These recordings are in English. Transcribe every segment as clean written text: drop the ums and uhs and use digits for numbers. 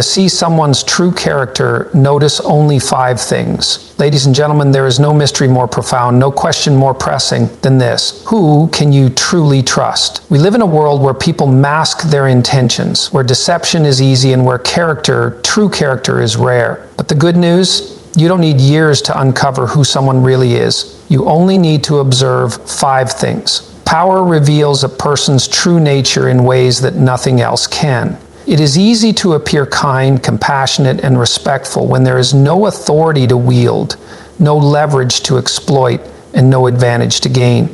To see someone's true character, notice only 5 things. Ladies and gentlemen, there is no mystery more profound, no question more pressing than this. Who can you truly trust? We live in a world where people mask their intentions, where deception is easy and where true character is rare. But the good news, you don't need years to uncover who someone really is. You only need to observe 5 things. Power reveals a person's true nature in ways that nothing else can. It is easy to appear kind, compassionate, and respectful when there is no authority to wield, no leverage to exploit, and no advantage to gain.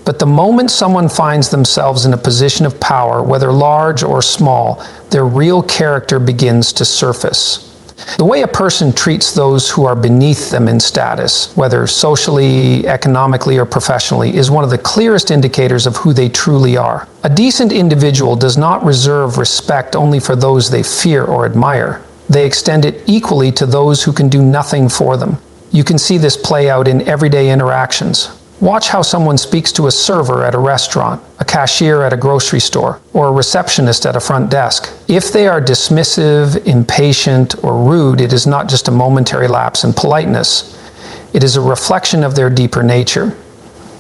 But the moment someone finds themselves in a position of power, whether large or small, their real character begins to surface. The way a person treats those who are beneath them in status, whether socially, economically, or professionally, is one of the clearest indicators of who they truly are. A decent individual does not reserve respect only for those they fear or admire. They extend it equally to those who can do nothing for them. You can see this play out in everyday interactions. Watch how someone speaks to a server at a restaurant, a cashier at a grocery store, or a receptionist at a front desk. If they are dismissive, impatient, or rude, it is not just a momentary lapse in politeness. It is a reflection of their deeper nature.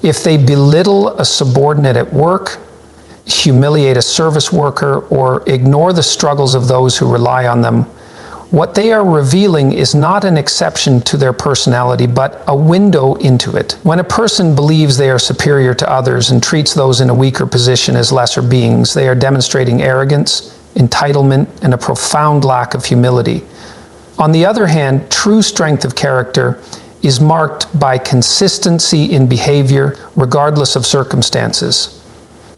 If they belittle a subordinate at work, humiliate a service worker, or ignore the struggles of those who rely on them, what they are revealing is not an exception to their personality, but a window into it. When a person believes they are superior to others and treats those in a weaker position as lesser beings, they are demonstrating arrogance, entitlement, and a profound lack of humility. On the other hand, true strength of character is marked by consistency in behavior, regardless of circumstances.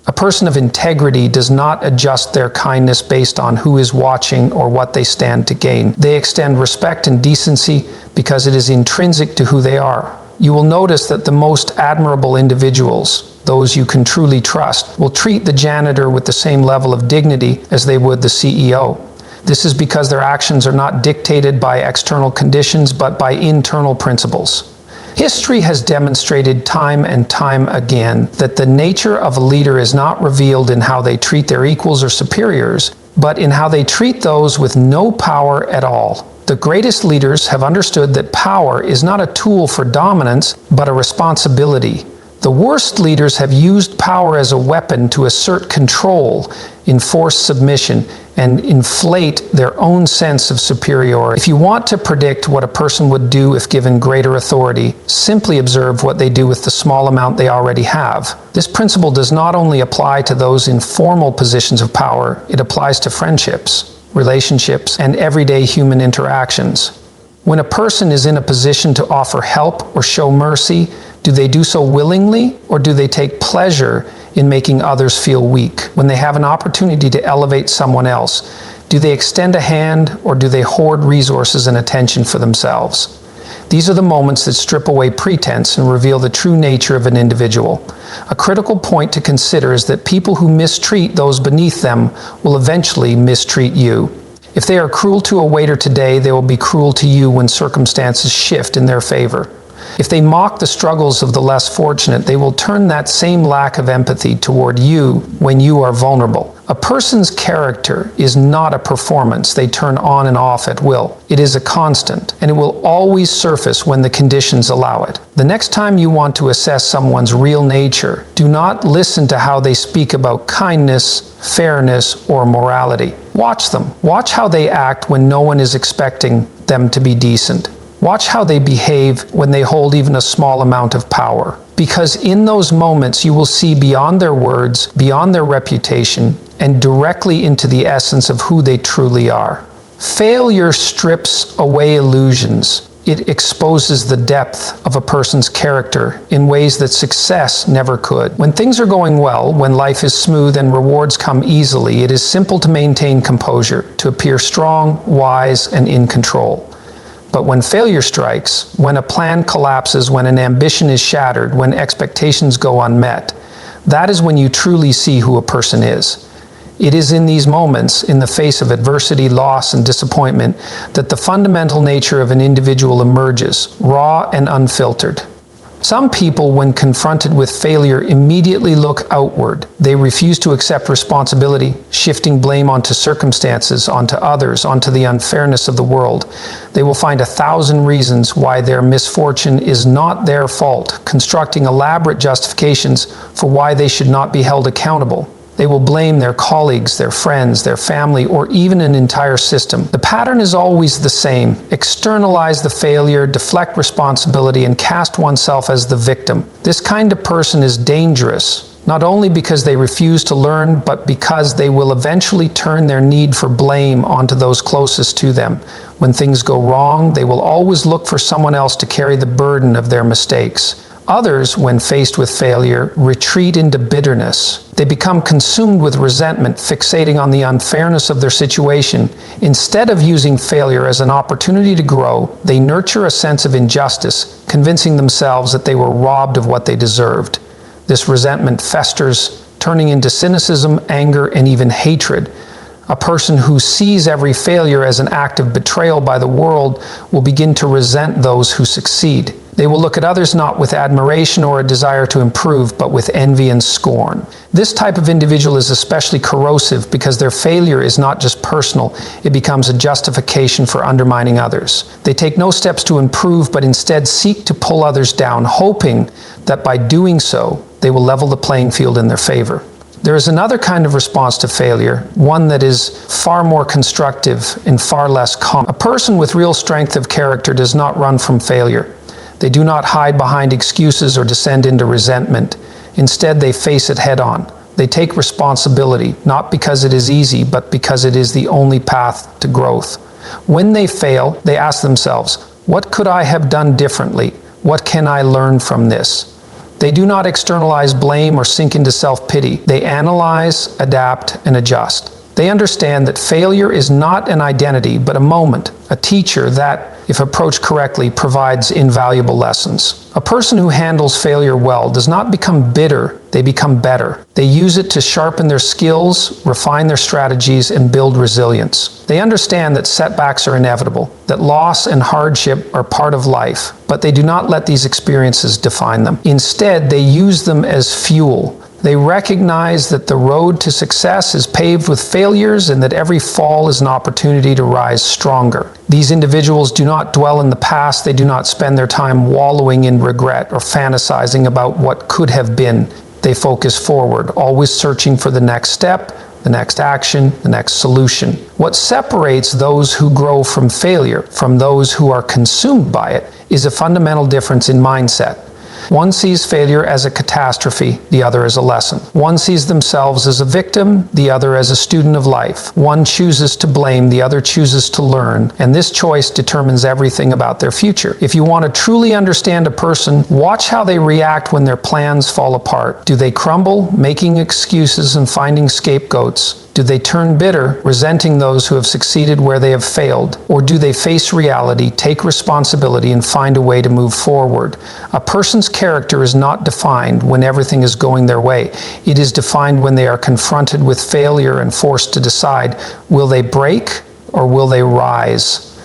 A person of integrity does not adjust their kindness based on who is watching or what they stand to gain. They extend respect and decency because it is intrinsic to who they are. You will notice that the most admirable individuals, those you can truly trust, will treat the janitor with the same level of dignity as they would the CEO. This is because their actions are not dictated by external conditions, but by internal principles. History has demonstrated time and time again that the nature of a leader is not revealed in how they treat their equals or superiors, but in how they treat those with no power at all. The greatest leaders have understood that power is not a tool for dominance, but a responsibility. The worst leaders have used power as a weapon to assert control, enforce submission, and inflate their own sense of superiority. If you want to predict what a person would do if given greater authority, simply observe what they do with the small amount they already have. This principle does not only apply to those in formal positions of power, it applies to friendships, relationships, and everyday human interactions. When a person is in a position to offer help or show mercy, do they do so willingly, or do they take pleasure in making others feel weak? When they have an opportunity to elevate someone else, do they extend a hand, or do they hoard resources and attention for themselves? These are the moments that strip away pretense and reveal the true nature of an individual. A critical point to consider is that people who mistreat those beneath them will eventually mistreat you. If they are cruel to a waiter today, they will be cruel to you when circumstances shift in their favor. If they mock the struggles of the less fortunate, they will turn that same lack of empathy toward you when you are vulnerable. A person's character is not a performance they turn on and off at will. It is a constant, and it will always surface when the conditions allow it. The next time you want to assess someone's real nature, do not listen to how they speak about kindness, fairness, or morality. Watch them. Watch how they act when no one is expecting them to be decent. Watch how they behave when they hold even a small amount of power. Because in those moments you will see beyond their words, beyond their reputation, and directly into the essence of who they truly are. Failure strips away illusions. It exposes the depth of a person's character in ways that success never could. When things are going well, when life is smooth and rewards come easily, it is simple to maintain composure, to appear strong, wise, and in control. But when failure strikes, when a plan collapses, when an ambition is shattered, when expectations go unmet, that is when you truly see who a person is. It is in these moments, in the face of adversity, loss, and disappointment, that the fundamental nature of an individual emerges, raw and unfiltered. Some people, when confronted with failure, immediately look outward. They refuse to accept responsibility, shifting blame onto circumstances, onto others, onto the unfairness of the world. They will find 1,000 reasons why their misfortune is not their fault, constructing elaborate justifications for why they should not be held accountable. They will blame their colleagues, their friends, their family, or even an entire system. The pattern is always the same. Externalize the failure, deflect responsibility, and cast oneself as the victim. This kind of person is dangerous, not only because they refuse to learn, but because they will eventually turn their need for blame onto those closest to them. When things go wrong, they will always look for someone else to carry the burden of their mistakes. Others, when faced with failure, retreat into bitterness. They become consumed with resentment, fixating on the unfairness of their situation. Instead of using failure as an opportunity to grow, they nurture a sense of injustice, convincing themselves that they were robbed of what they deserved. This resentment festers, turning into cynicism, anger, and even hatred. A person who sees every failure as an act of betrayal by the world will begin to resent those who succeed. They will look at others not with admiration or a desire to improve, but with envy and scorn. This type of individual is especially corrosive because their failure is not just personal, it becomes a justification for undermining others. They take no steps to improve, but instead seek to pull others down, hoping that by doing so, they will level the playing field in their favor. There is another kind of response to failure, one that is far more constructive and far less common. A person with real strength of character does not run from failure. They do not hide behind excuses or descend into resentment. Instead, they face it head on. They take responsibility, not because it is easy, but because it is the only path to growth. When they fail, they ask themselves, what could I have done differently? What can I learn from this? They do not externalize blame or sink into self-pity. They analyze, adapt, and adjust. They understand that failure is not an identity, but a moment, a teacher that, if approached correctly, provides invaluable lessons. A person who handles failure well does not become bitter, they become better. They use it to sharpen their skills, refine their strategies, and build resilience. They understand that setbacks are inevitable, that loss and hardship are part of life, but they do not let these experiences define them. Instead, they use them as fuel. They recognize that the road to success is paved with failures and that every fall is an opportunity to rise stronger. These individuals do not dwell in the past. They do not spend their time wallowing in regret or fantasizing about what could have been. They focus forward, always searching for the next step, the next action, the next solution. What separates those who grow from failure from those who are consumed by it is a fundamental difference in mindset. One sees failure as a catastrophe, the other as a lesson. One sees themselves as a victim, the other as a student of life. One chooses to blame, the other chooses to learn, and this choice determines everything about their future. If you want to truly understand a person, watch how they react when their plans fall apart. Do they crumble, making excuses and finding scapegoats? Do they turn bitter, resenting those who have succeeded where they have failed? Or do they face reality, take responsibility, and find a way to move forward? A person's character is not defined when everything is going their way. It is defined when they are confronted with failure and forced to decide, will they break or will they rise?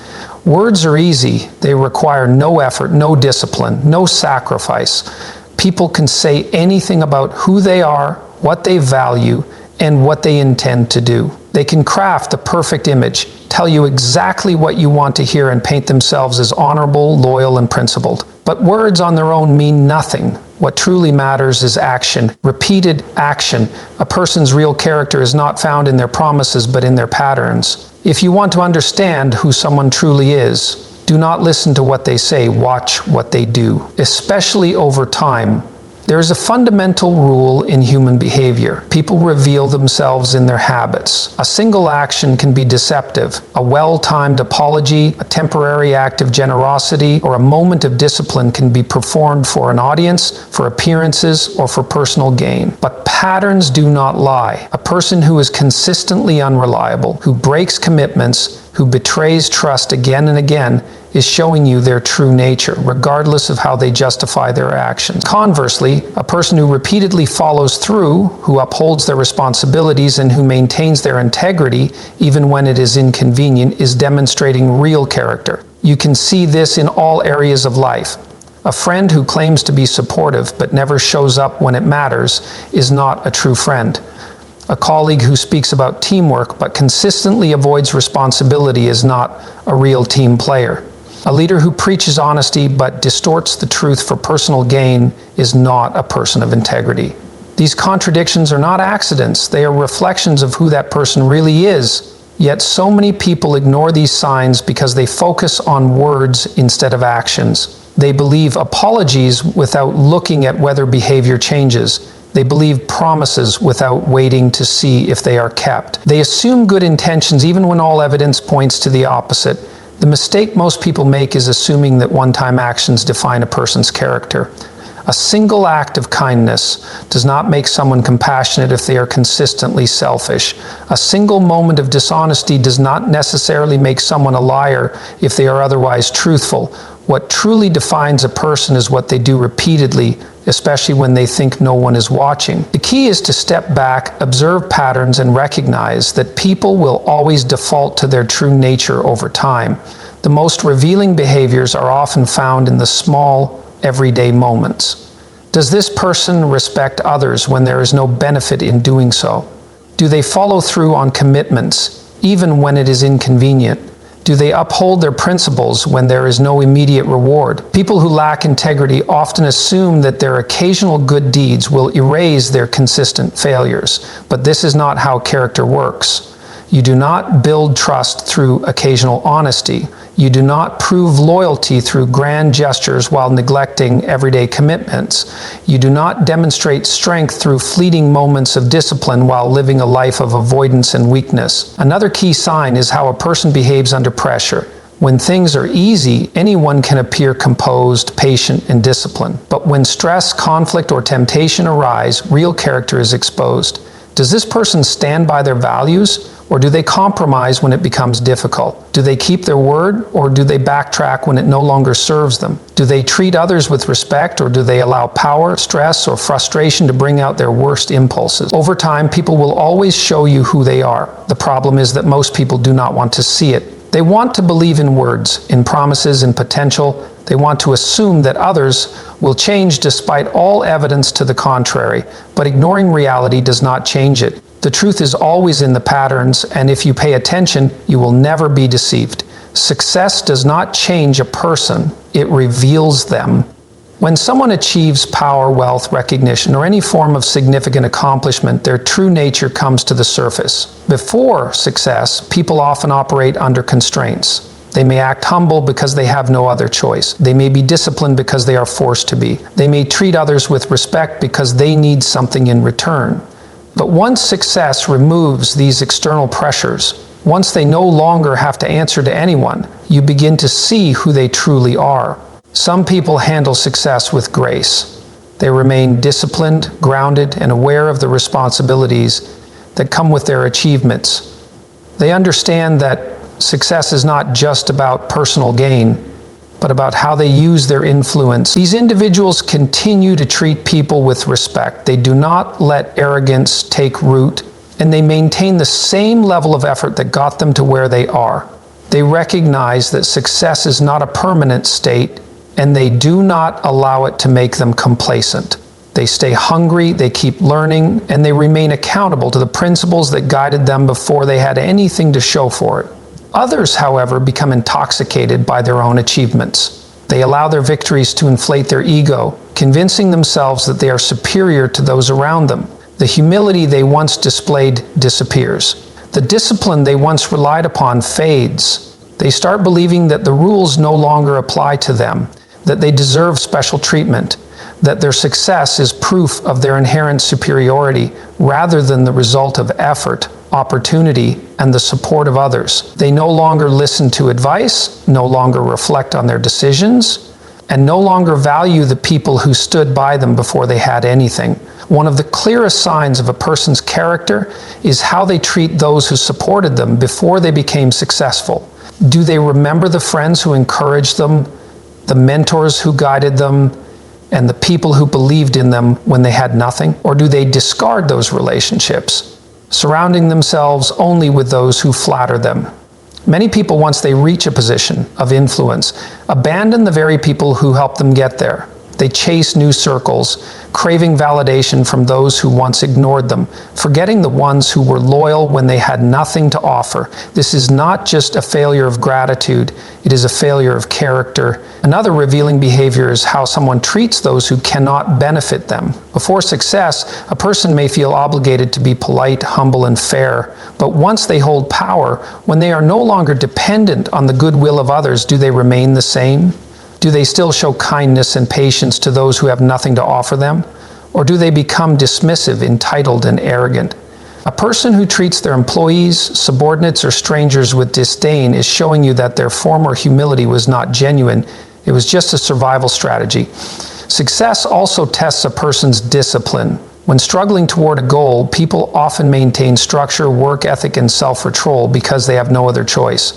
Words are easy. They require no effort, no discipline, no sacrifice. People can say anything about who they are, what they value, and what they intend to do. They can craft the perfect image, tell you exactly what you want to hear, and paint themselves as honorable, loyal, and principled. But words on their own mean nothing. What truly matters is action, repeated action. A person's real character is not found in their promises, but in their patterns. If you want to understand who someone truly is, do not listen to what they say, watch what they do, especially over time. There is a fundamental rule in human behavior. People reveal themselves in their habits. A single action can be deceptive. A well-timed apology, a temporary act of generosity, or a moment of discipline can be performed for an audience, for appearances, or for personal gain. But patterns do not lie. A person who is consistently unreliable, who breaks commitments, who betrays trust again and again, is showing you their true nature, regardless of how they justify their actions. Conversely, a person who repeatedly follows through, who upholds their responsibilities, and who maintains their integrity, even when it is inconvenient, is demonstrating real character. You can see this in all areas of life. A friend who claims to be supportive but never shows up when it matters is not a true friend. A colleague who speaks about teamwork but consistently avoids responsibility is not a real team player. A leader who preaches honesty but distorts the truth for personal gain is not a person of integrity. These contradictions are not accidents, they are reflections of who that person really is. Yet so many people ignore these signs because they focus on words instead of actions. They believe apologies without looking at whether behavior changes. They believe promises without waiting to see if they are kept. They assume good intentions even when all evidence points to the opposite. The mistake most people make is assuming that one-time actions define a person's character. A single act of kindness does not make someone compassionate if they are consistently selfish. A single moment of dishonesty does not necessarily make someone a liar if they are otherwise truthful. What truly defines a person is what they do repeatedly, especially when they think no one is watching. The key is to step back, observe patterns, and recognize that people will always default to their true nature over time. The most revealing behaviors are often found in the small, everyday moments. Does this person respect others when there is no benefit in doing so? Do they follow through on commitments, even when it is inconvenient? Do they uphold their principles when there is no immediate reward? People who lack integrity often assume that their occasional good deeds will erase their consistent failures, but this is not how character works. You do not build trust through occasional honesty. You do not prove loyalty through grand gestures while neglecting everyday commitments. You do not demonstrate strength through fleeting moments of discipline while living a life of avoidance and weakness. Another key sign is how a person behaves under pressure. When things are easy, anyone can appear composed, patient, and disciplined. But when stress, conflict, or temptation arise, real character is exposed. Does this person stand by their values? Or do they compromise when it becomes difficult? Do they keep their word, or do they backtrack when it no longer serves them? Do they treat others with respect, or do they allow power, stress, or frustration to bring out their worst impulses? Over time, people will always show you who they are. The problem is that most people do not want to see it. They want to believe in words, in promises, in potential. They want to assume that others will change despite all evidence to the contrary, but ignoring reality does not change it. The truth is always in the patterns, and if you pay attention, you will never be deceived. Success does not change a person, it reveals them. When someone achieves power, wealth, recognition, or any form of significant accomplishment, their true nature comes to the surface. Before success, people often operate under constraints. They may act humble because they have no other choice. They may be disciplined because they are forced to be. They may treat others with respect because they need something in return. But once success removes these external pressures, once they no longer have to answer to anyone, you begin to see who they truly are. Some people handle success with grace. They remain disciplined, grounded, and aware of the responsibilities that come with their achievements. They understand that success is not just about personal gain, but about how they use their influence. These individuals continue to treat people with respect. They do not let arrogance take root, and they maintain the same level of effort that got them to where they are. They recognize that success is not a permanent state, and they do not allow it to make them complacent. They stay hungry, they keep learning, and they remain accountable to the principles that guided them before they had anything to show for it. Others, however, become intoxicated by their own achievements. They allow their victories to inflate their ego, convincing themselves that they are superior to those around them. The humility they once displayed disappears. The discipline they once relied upon fades. They start believing that the rules no longer apply to them, that they deserve special treatment, that their success is proof of their inherent superiority rather than the result of effort, opportunity, and the support of others. They no longer listen to advice, no longer reflect on their decisions, and no longer value the people who stood by them before they had anything. One of the clearest signs of a person's character is how they treat those who supported them before they became successful. Do they remember the friends who encouraged them, the mentors who guided them, and the people who believed in them when they had nothing? Or do they discard those relationships, surrounding themselves only with those who flatter them? Many people, once they reach a position of influence, abandon the very people who helped them get there. They chase new circles, craving validation from those who once ignored them, forgetting the ones who were loyal when they had nothing to offer. This is not just a failure of gratitude, it is a failure of character. Another revealing behavior is how someone treats those who cannot benefit them. Before success, a person may feel obligated to be polite, humble, and fair, but once they hold power, when they are no longer dependent on the goodwill of others, do they remain the same? Do they still show kindness and patience to those who have nothing to offer them? Or do they become dismissive, entitled, and arrogant? A person who treats their employees, subordinates, or strangers with disdain is showing you that their former humility was not genuine. It was just a survival strategy. Success also tests a person's discipline. When struggling toward a goal, people often maintain structure, work ethic, and self-control because they have no other choice.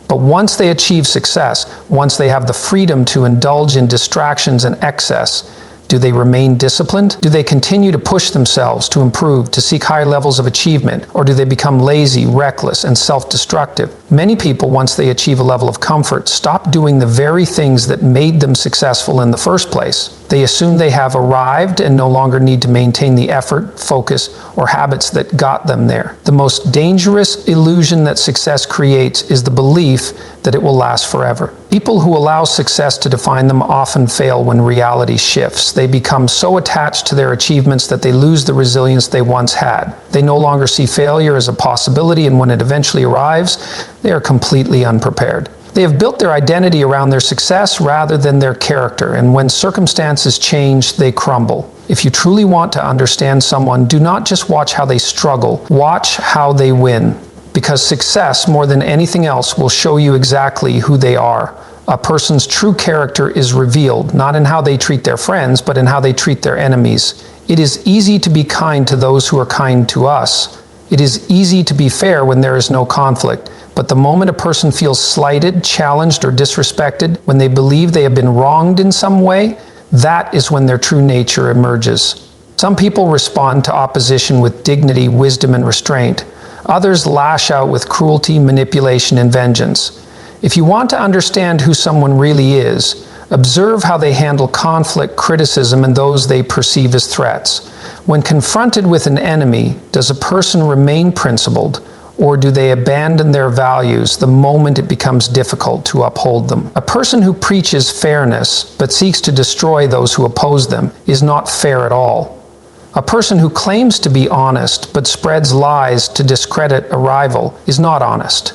But once they achieve success, once they have the freedom to indulge in distractions and excess, do they remain disciplined? Do they continue to push themselves to improve, to seek higher levels of achievement? Or do they become lazy, reckless, and self-destructive? Many people, once they achieve a level of comfort, stop doing the very things that made them successful in the first place. They assume they have arrived and no longer need to maintain the effort, focus, or habits that got them there. The most dangerous illusion that success creates is the belief that it will last forever. People who allow success to define them often fail when reality shifts. They become so attached to their achievements that they lose the resilience they once had. They no longer see failure as a possibility, and when it eventually arrives, they are completely unprepared. They have built their identity around their success rather than their character, and when circumstances change, they crumble. If you truly want to understand someone, do not just watch how they struggle, watch how they win. Because success, more than anything else, will show you exactly who they are. A person's true character is revealed, not in how they treat their friends, but in how they treat their enemies. It is easy to be kind to those who are kind to us. It is easy to be fair when there is no conflict. But the moment a person feels slighted, challenged, or disrespected, when they believe they have been wronged in some way, that is when their true nature emerges. Some people respond to opposition with dignity, wisdom, and restraint. Others lash out with cruelty, manipulation, and vengeance. If you want to understand who someone really is, observe how they handle conflict, criticism, and those they perceive as threats. When confronted with an enemy, does a person remain principled, or do they abandon their values the moment it becomes difficult to uphold them? A person who preaches fairness but seeks to destroy those who oppose them is not fair at all. A person who claims to be honest but spreads lies to discredit a rival is not honest.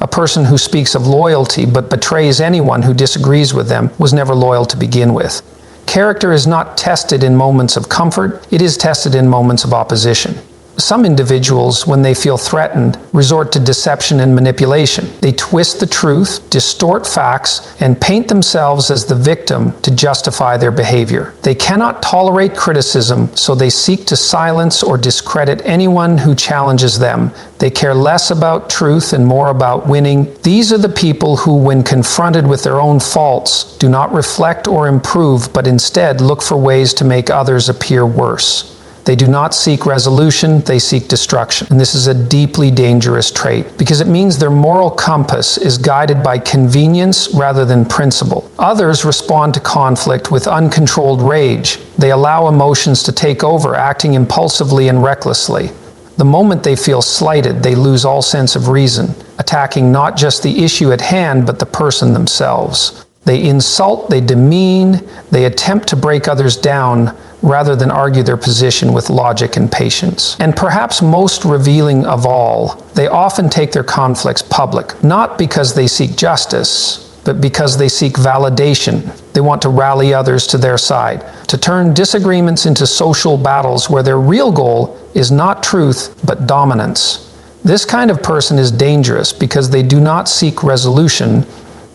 A person who speaks of loyalty but betrays anyone who disagrees with them was never loyal to begin with. Character is not tested in moments of comfort, it is tested in moments of opposition. Some individuals, when they feel threatened, resort to deception and manipulation. They twist the truth, distort facts, and paint themselves as the victim to justify their behavior. They cannot tolerate criticism, so they seek to silence or discredit anyone who challenges them. They care less about truth and more about winning. These are the people who, when confronted with their own faults, do not reflect or improve, but instead look for ways to make others appear worse. They do not seek resolution, they seek destruction. And this is a deeply dangerous trait because it means their moral compass is guided by convenience rather than principle. Others respond to conflict with uncontrolled rage. They allow emotions to take over, acting impulsively and recklessly. The moment they feel slighted, they lose all sense of reason, attacking not just the issue at hand, but the person themselves. They insult, they demean, they attempt to break others down, rather than argue their position with logic and patience. And perhaps most revealing of all, they often take their conflicts public, not because they seek justice, but because they seek validation. They want to rally others to their side, to turn disagreements into social battles where their real goal is not truth, but dominance. This kind of person is dangerous because they do not seek resolution,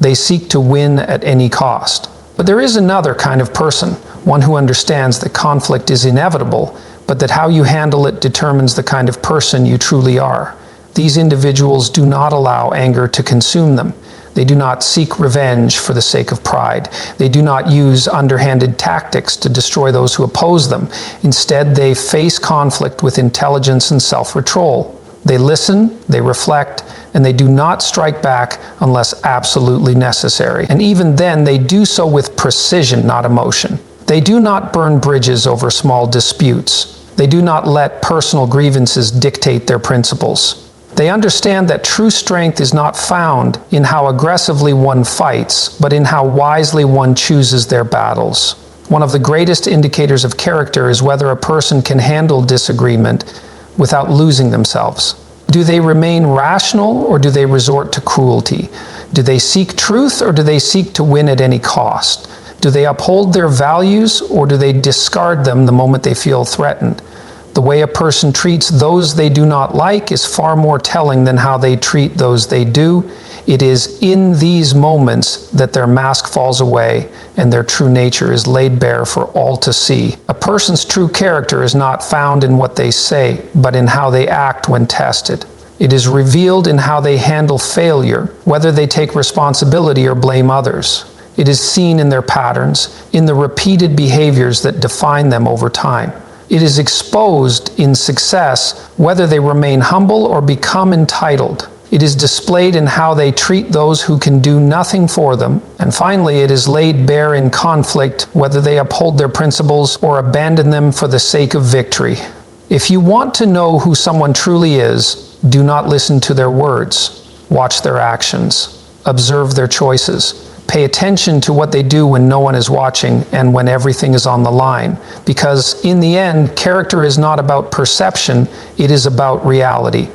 they seek to win at any cost. But there is another kind of person, one who understands that conflict is inevitable, but that how you handle it determines the kind of person you truly are. These individuals do not allow anger to consume them. They do not seek revenge for the sake of pride. They do not use underhanded tactics to destroy those who oppose them. Instead, they face conflict with intelligence and self-control. They listen, they reflect, and they do not strike back unless absolutely necessary. And even then, they do so with precision, not emotion. They do not burn bridges over small disputes. They do not let personal grievances dictate their principles. They understand that true strength is not found in how aggressively one fights, but in how wisely one chooses their battles. One of the greatest indicators of character is whether a person can handle disagreement without losing themselves. Do they remain rational or do they resort to cruelty? Do they seek truth or do they seek to win at any cost? Do they uphold their values or do they discard them the moment they feel threatened? The way a person treats those they do not like is far more telling than how they treat those they do. It is in these moments that their mask falls away and their true nature is laid bare for all to see. A person's true character is not found in what they say, but in how they act when tested. It is revealed in how they handle failure, whether they take responsibility or blame others. It is seen in their patterns, in the repeated behaviors that define them over time. It is exposed in success, whether they remain humble or become entitled. It is displayed in how they treat those who can do nothing for them. And finally, it is laid bare in conflict, whether they uphold their principles or abandon them for the sake of victory. If you want to know who someone truly is, do not listen to their words. Watch their actions. Observe their choices. Pay attention to what they do when no one is watching and when everything is on the line. Because in the end, character is not about perception, it is about reality.